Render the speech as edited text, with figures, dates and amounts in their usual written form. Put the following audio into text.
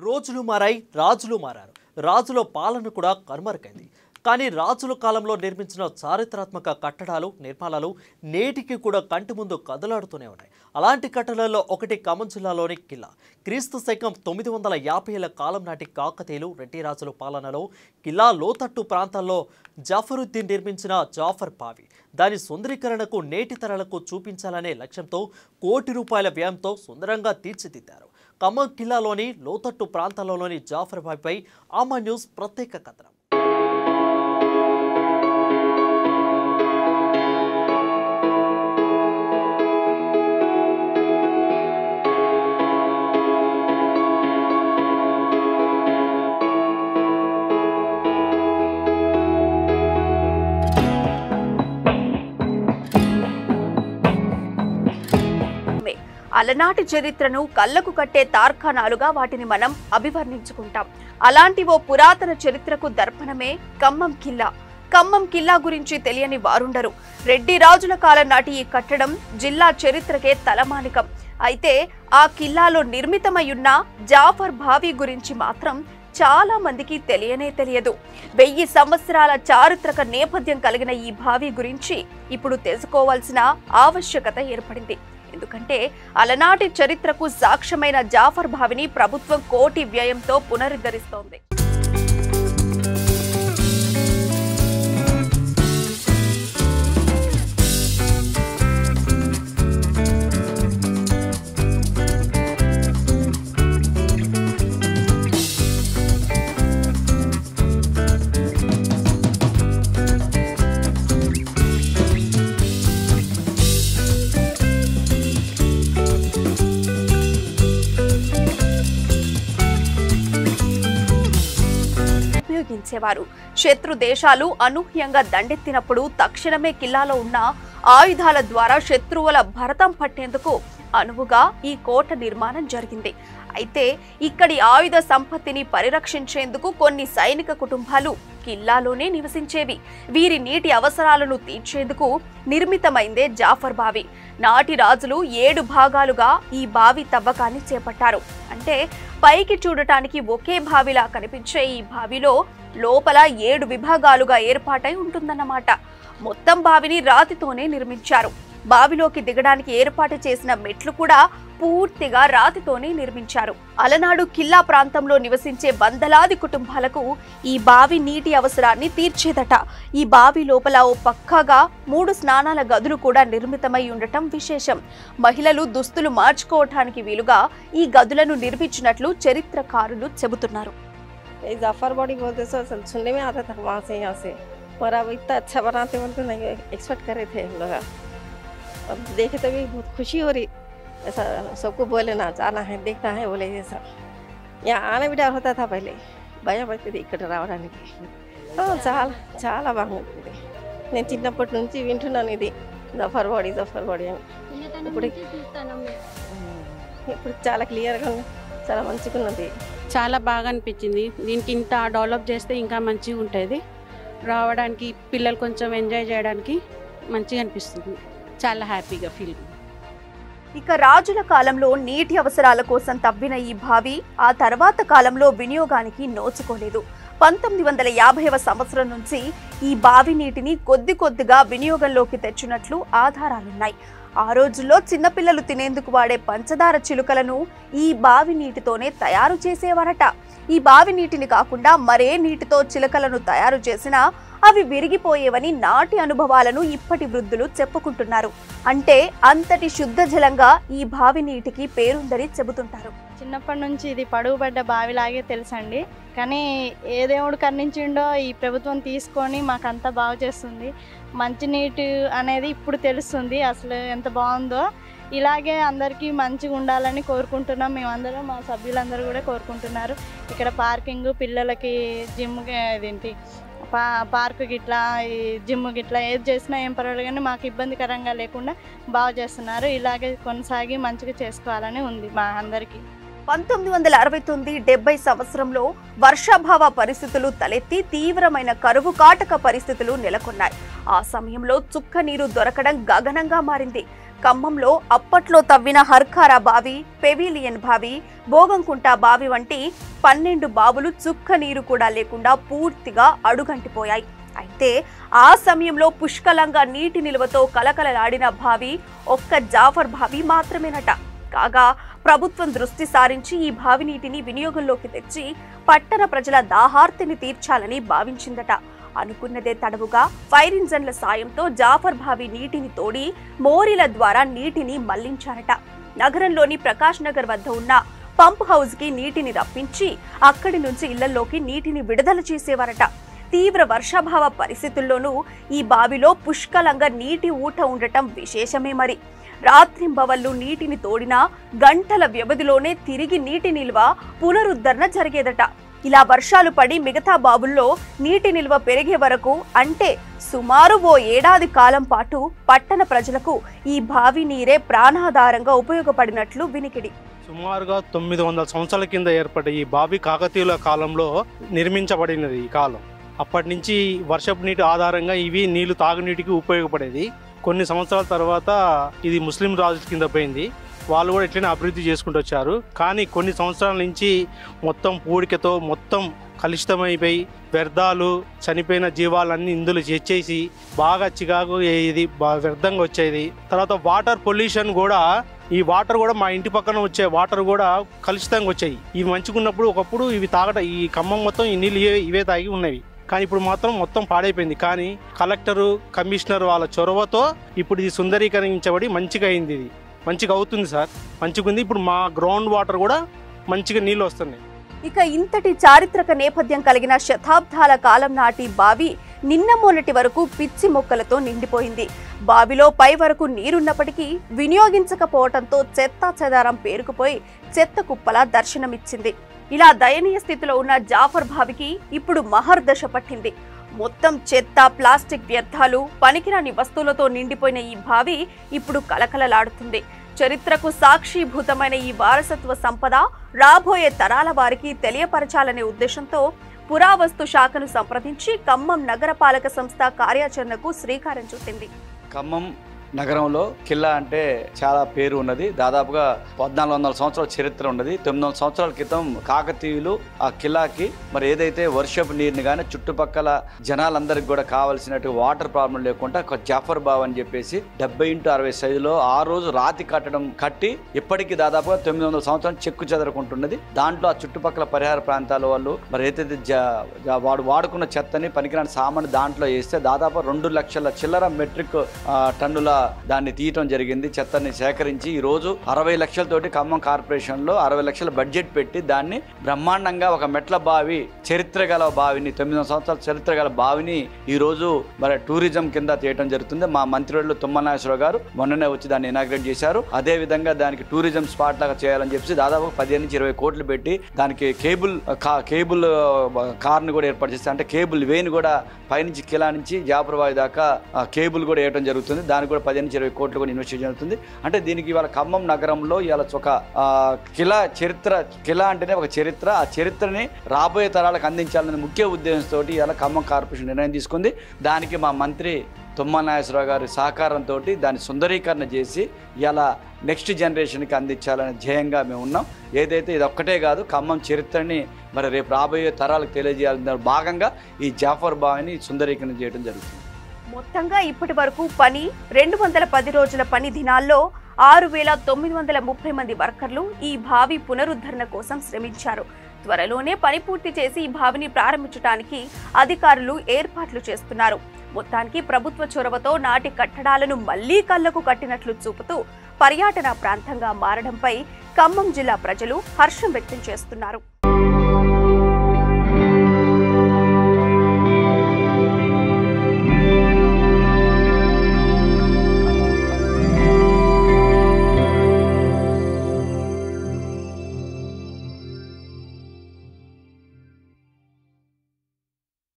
రోజులు మారాయి, రాజులు మారారు. రాజుల పాలన కూడా కనుమరుగైంది. కానీ రాజుల కాలంలో నిర్మించిన చారిత్రాత్మక కట్టడాలు, నిర్మాణాలు నేటికి కూడా కంటి ముందు కదలాడుతూనే ఉన్నాయి. అలాంటి కట్టడాల్లో ఒకటి ఖమ్మం జిల్లాలోని కిల్లా. క్రీస్తు శకం 950 కాలం నాటి కాకతీయులు, రెడ్డి రాజుల పాలనలో కిల్లా లోతట్టు ప్రాంతాల్లో జాఫరుద్దీన్ నిర్మించిన జాఫర్ బావి. దాని సుందరీకరణకు నేటి తరాలకు చూపించాలనే లక్ష్యంతో కోటి రూపాయల వ్యయంతో సుందరంగా తీర్చిదిద్దారు. ఖమ్మం కిల్లాలోని లోతట్టు ప్రాంతాలలోని జాఫర్ బావిపై ఆమా న్యూస్ ప్రత్యేక కథనం. అలనాటి చరిత్రను కళ్ళకు కట్టే తార్కాణాలుగా వాటిని మనం అభివర్ణించుకుంటాం. అలాంటి ఓ పురాతన చరిత్రకు దర్పణమే ఖమ్మం కిల్లా. ఖమ్మం కిల్లా గురించి తెలియని వారుండరు. రెడ్డి రాజుల కాలం నాటి ఈ కట్టడం జిల్లా చరిత్రకే తలమానికం. అయితే ఆ కిల్లాలో నిర్మితమయ్యున్న జాఫర్ బావి గురించి మాత్రం చాలా మందికి తెలియదు. 1000 సంవత్సరాల చారిత్రక నేపథ్యం కలిగిన ఈ బావి గురించి ఇప్పుడు తెలుసుకోవాల్సిన ఆవశ్యకత ఏర్పడింది. ఎందుకంటే అలనాటి చరిత్రకు సాక్ష్యమైన జాఫర్ బావిని ప్రభుత్వం కోటి వ్యయంతో పునరుద్ధరిస్తోంది. ఉపయోగించేవారు. శత్రు దేశాలు అనూహ్యంగా దండెత్తినప్పుడు తక్షణమే కిల్లాలో ఉన్న ఆయుధాల ద్వారా శత్రువుల భరతం పట్టేందుకు అనువుగా ఈ కోట నిర్మాణం జరిగింది. అయితే ఇక్కడి ఆయుధ సంపత్తిని పరిరక్షించేందుకు కొన్ని సైనిక కుటుంబాలు కిల్లాలోనే నివసించేవి. వీరి నీటి అవసరాలను తీర్చేందుకు నిర్మితమైందే జాఫర్ బావి. నాటి రాజులు 7 భాగాలుగా ఈ బావి తవ్వకాన్ని చేపట్టారు. అంటే పైకి చూడటానికి ఒకే బావిలా కనిపించే ఈ బావిలో లోపల 7 విభాగాలుగా ఏర్పాటై ఉంటుందన్నమాట. మొత్తం బావిని రాతితోనే నిర్మించారు. బావిలోకి దిగడానికి ఏర్పాటు చేసిన మెట్లు కూడా పూర్తిగా రాతితోనే నిర్మించారు. అలనాడు కిల్లా ప్రాంతంలో నివసించే వందలాది కుటుంబాలకు ఈ బావి నీటి అవసరాన్ని తీర్చేదట. ఈ బావి లోపల ఓ పక్కాగా 3 స్నానాల గదులు కూడా నిర్మితమై ఉండటం విశేషం. మహిళలు దుస్తులు మార్చుకోవటానికి వీలుగా ఈ గదులను నిర్మించినట్లు చరిత్రకారులు చెబుతున్నారు. जाफर बॉडी बोलते सो सुनने में आता था वहाँ से यहाँ से, पर अब इतना अच्छा बनाते बोलते नहीं एक्सपेक्ट कर रहे थे हम लोग। अब देखे तभी बहुत खुशी हो रही, ऐसा सबको बोले ना जाना है देखना है बोले जैसा। यहाँ आने भी डर होता था पहले, భయం పడుతుంది ఇక్కడ రావడానికి. చాలా బాగుంటుంది. నేను చిన్నప్పటి నుంచి వింటున్నాను ఇది జఫర్ బాడీ అని. ఇప్పుడు చాలా క్లియర్గా చాలా మంచిగా ఉన్నది. చాలా బాగా అనిపించింది. దీనికి ఇంత డెవలప్ చేస్తే ఇంకా మంచిగా ఉంటుంది. రావడానికి పిల్లలు కొంచెం ఎంజాయ్ చేయడానికి మంచిగా అనిపిస్తుంది. చాలా హ్యాపీగా ఫీల్. ఇక రాజుల కాలంలో నీటి అవసరాల కోసం తవ్విన ఈ బావి ఆ తర్వాత కాలంలో వినియోగానికి నోచుకోలేదు. 1950వ సంవత్సరం నుంచి ఈ బావి నీటిని కొద్దిగా వినియోగంలోకి తెచ్చినట్లు ఆధారాలున్నాయి. ఆ రోజుల్లో చిన్నపిల్లలు తినేందుకు వాడే పంచదార చిలుకలను ఈ బావి నీటితోనే తయారు చేసేవారట. ఈ బావి నీటిని కాకుండా మరే నీటితో చిలుకలను తయారు చేసినా అవి విరిగిపోయేవని నాటి అనుభవాలను ఇప్పటి వృద్ధులు చెప్పుకుంటున్నారు. అంటే అంతటి శుద్ధ జలంగా ఈ బావి నీటికి పేరుందని చెబుతుంటారు. చిన్నప్పటి నుంచి ఇది పడుగుబడ్డ బావిలాగే తెలుసండి. కానీ ఏ దేవుడు కరుణించిండో ఈ ప్రభుత్వం తీసుకొని మాకంతా బాగు చేస్తుంది. మంచినీటి అనేది ఇప్పుడు తెలుస్తుంది అసలు ఎంత బాగుందో. ఇలాగే అందరికీ మంచిగా ఉండాలని కోరుకుంటున్నాం. మేమందరం మా సభ్యులందరూ కూడా కోరుకుంటున్నారు. ఇక్కడ పార్కింగ్, పిల్లలకి జిమ్, ఇదేంటి పార్కు గిట్లా, ఈ జిమ్ గిట్లా ఏది చేసినా ఏం పర్వాలేదు కానీ మాకు ఇబ్బందికరంగా లేకుండా బాగు చేస్తున్నారు. ఇలాగే కొనసాగి మంచిగా చేసుకోవాలని ఉంది మా అందరికీ. 1969-70 సంవత్సరంలో వర్షాభావ పరిస్థితులు తలెత్తి తీవ్రమైన కరువు కాటక పరిస్థితులు నెలకొన్నాయి. ఆ సమయంలో చుక్క నీరు దొరకడం గగనంగా మారింది. ఖమ్మంలో అప్పట్లో తవ్విన హర్కారా బావి, పెవిలియన్ బావి, భోగంకుంట బావి వంటి 12 బావులు చుక్క నీరు కూడా లేకుండా పూర్తిగా అడుగంటిపోయాయి. అయితే ఆ సమయంలో పుష్కలంగా నీటి నిల్వతో కలకలలాడిన బావి ఒక్క జాఫర్ బావి మాత్రమేనట. కాగా ప్రభుత్వం దృష్టి సారించి ఈ బావి నీటిని వినియోగంలోకి తెచ్చి పట్టణ ప్రజల దాహార్తిని తీర్చాలని భావించిందట. అనుకున్నదే తడవుగా ఫైర్ ఇంజన్ల సాయంతో జాఫర్ బావి నీటిని తోడి మోరీల ద్వారా నీటిని మళ్లించారట. నగరంలోని ప్రకాష్ నగర్ వద్ద ఉన్న పంప్ హౌస్ కి నీటిని రప్పించి అక్కడి నుంచి ఇళ్లలోకి నీటిని విడుదల చేసేవారట. తీవ్ర వర్షాభావ పరిస్థితుల్లోనూ ఈ బావిలో పుష్కలంగా నీటి ఊట ఉండటం విశేషమే. మరి రాత్రింబవళ్లు నీటిని తోడినా గంటల వ్యవధిలోనే తిరిగి నీటి నిల్వ పునరుద్ధరణ జరిగేదట. ఇలా వర్షాలు పడి మిగతా బావుల్లో నీటి నిల్వ పెరిగే వరకు, అంటే సుమారు ఓ ఏడాది కాలం పాటు పట్టణ ప్రజలకు ఈ బావి నీరే ప్రాణాధారంగా ఉపయోగపడినట్లు వినికిడి. సుమారుగా 900 సంవత్సరాల కింద ఏర్పడ్డ ఈ బావి కాకతీయుల కాలంలో నిర్మించబడినది. ఈ కాలం అప్పటి నుంచి వర్షపు నీటి ఆధారంగా ఇవి నీళ్లు తాగునీటికి ఉపయోగపడేది. కొన్ని సంవత్సరాల తర్వాత ఇది ముస్లిం రాజుల కింద పోయింది. వాళ్ళు కూడా ఇట్లనే అభివృద్ధి చేసుకుంటూ వచ్చారు. కానీ కొన్ని సంవత్సరాల నుంచి మొత్తం పూడికతో మొత్తం కలుషితమైపోయి వ్యర్థాలు, చనిపోయిన జీవాలన్నీ ఇందులో చేసేసి బాగా చికాకు ఇది వ్యర్థంగా వచ్చేది. తర్వాత వాటర్ పొల్యూషన్ కూడా, ఈ వాటర్ కూడా మా ఇంటి పక్కన వచ్చే వాటర్ కూడా కలుషితంగా వచ్చాయి. ఇవి మంచిగున్నప్పుడు ఒకప్పుడు ఇవి ఈ ఖమ్మం మొత్తం ఈ నీళ్ళు ఇవే తాగి ఉన్నవి. కానీ ఇప్పుడు మాత్రం మొత్తం పాడైపోయింది. కానీ కలెక్టరు, కమిషనర్ వాళ్ళ చొరవతో ఇప్పుడు ఇది సుందరీకరించబడి మంచిగా అయింది. ఇది మంచిగా అవుతుంది సార్, మంచిగా ఉంది. ఇప్పుడు మా గ్రౌండ్ వాటర్ కూడా మంచిగా నీళ్ళు వస్తున్నాయి. ఇక ఇంతటి చారిత్రక నేపథ్యం కలిగిన శతాబ్దాల కాలం నాటి బావి నిన్న మొన్నటి వరకు పిచ్చి మొక్కలతో నిండిపోయింది. బావిలో పై వరకు నీరున్నప్పటికీ వినియోగించకపోవడంతో చెత్తా చెదారం పేరుకుపోయి చెత్త కుప్పలా దర్శనమిచ్చింది. ఇలా దయనీయ స్థితిలో ఉన్న జాఫర్ బావికి ఇప్పుడు మహర్దశ పట్టింది. మొత్తం చెత్త, ప్లాస్టిక్ వ్యర్థాలు, పనికిరాని వస్తువులతో నిండిపోయిన ఈ బావి ఇప్పుడు కలకలలాడుతుంది. చరిత్రకు సాక్షిభూతమైన ఈ వారసత్వ సంపద రాబోయే తరాల వారికి తెలియపరచాలనే ఉద్దేశంతో పురావస్తు శాఖను సంప్రదించి ఖమ్మం నగరపాలక సంస్థ కార్యాచరణకు శ్రీకారం చుట్టింది. ఖమ్మం నగరంలో కిల్లా అంటే చాలా పేరు ఉన్నది. దాదాపుగా 1400 సంవత్సరాల చరిత్ర ఉన్నది. 900 సంవత్సరాల క్రితం కాకతీయులు ఆ కిల్లాకి మరి ఏదైతే వర్షపు నీరుని కానీ చుట్టుపక్కల జనాలందరికీ కూడా కావాల్సినట్టు వాటర్ ప్రాబ్లం లేకుండా ఒక జాఫర్ బావ్ అని చెప్పేసి 70x60 సైజులో ఆ రోజు రాతి కట్టి ఇప్పటికీ దాదాపుగా 900 సంవత్సరాలు చెక్కు చెదరకుంటున్నది. దాంట్లో ఆ చుట్టుపక్కల పరిహార ప్రాంతాల వాళ్ళు మరి ఏదైతే వాడుకున్న చెత్తని, పనికిరాని సామాను దాంట్లో వేస్తే దాదాపు 2 లక్షల చిల్లర మెట్రిక్ టన్నుల దాన్ని తీయటం జరిగింది. చెత్తని సేకరించి ఈ రోజు 60 లక్షలతోటి ఖమ్మం కార్పొరేషన్లో 60 లక్షల బడ్జెట్ పెట్టి దాన్ని బ్రహ్మాండంగా ఒక మెట్ల బావి, చరిత్ర గల బావిని, 900 సంవత్సరాల చరిత్ర గల బావిని ఈ రోజు మరి టూరిజం కింద తీయటం జరుగుతుంది. మా మంత్రివర్యులు తుమ్మల నాగేశ్వరరావు గారు మొన్ననే వచ్చి దాన్ని ఇనాగ్రేట్ చేశారు. అదే విధంగా దానికి టూరిజం స్పాట్ లాగా చేయాలని చెప్పి దాదాపు 15 నుంచి 20 కోట్లు పెట్టి దానికి కేబుల్ కార్ని కూడా ఏర్పాటు చేస్తారు. అంటే కేబుల్ వేని కూడా పైనుంచి కిలా నుంచి జాఫర్ బావి దాకా కేబుల్ కూడా వేయడం జరుగుతుంది. దానికి కూడా 15 నుంచి 20 కోట్లు కూడా ఇన్వెస్ట్ జరుగుతుంది. అంటే దీనికి ఇవాళ ఖమ్మం నగరంలో ఇవాళ ఒక కిలా అంటేనే ఒక చరిత్ర. ఆ చరిత్రని రాబోయే తరాలకు అందించాలనే ముఖ్య ఉద్దేశంతో ఇవాళ ఖమ్మం కార్పొరేషన్ నిర్ణయం తీసుకుంది. దానికి మా మంత్రి తుమ్మల నాగేశ్వరరావు గారి సహకారంతో దాన్ని సుందరీకరణ చేసి ఇలా నెక్స్ట్ జనరేషన్కి అందించాలనే ధ్యేయంగా మేము ఉన్నాం. ఏదైతే ఇది ఒక్కటే కాదు, ఖమ్మం చరిత్రని మరి రేపు రాబోయే తరాలకు తెలియజేయాలన్న భాగంగా ఈ జాఫర్ బావిని సుందరీకరణ చేయడం జరుగుతుంది. మొత్తంగా ఇప్పటి వరకు పని 210 రోజుల పని దినాల్లో 6,930 మంది వర్కర్లు ఈ బావి పునరుద్ధరణ కోసం శ్రమించారు. త్వరలోనే పని పూర్తి చేసి ఈ బావిని ప్రారంభించడానికి అధికారులు ఏర్పాట్లు చేస్తున్నారు. మొత్తానికి ప్రభుత్వ చొరవతో నాటి కట్టడాలను మళ్లీ కళ్లకు కట్టినట్లు చూపుతూ పర్యాటన ప్రాంతంగా మారడంపై ఖమ్మం జిల్లా ప్రజలు హర్షం వ్యక్తం చేస్తున్నారు.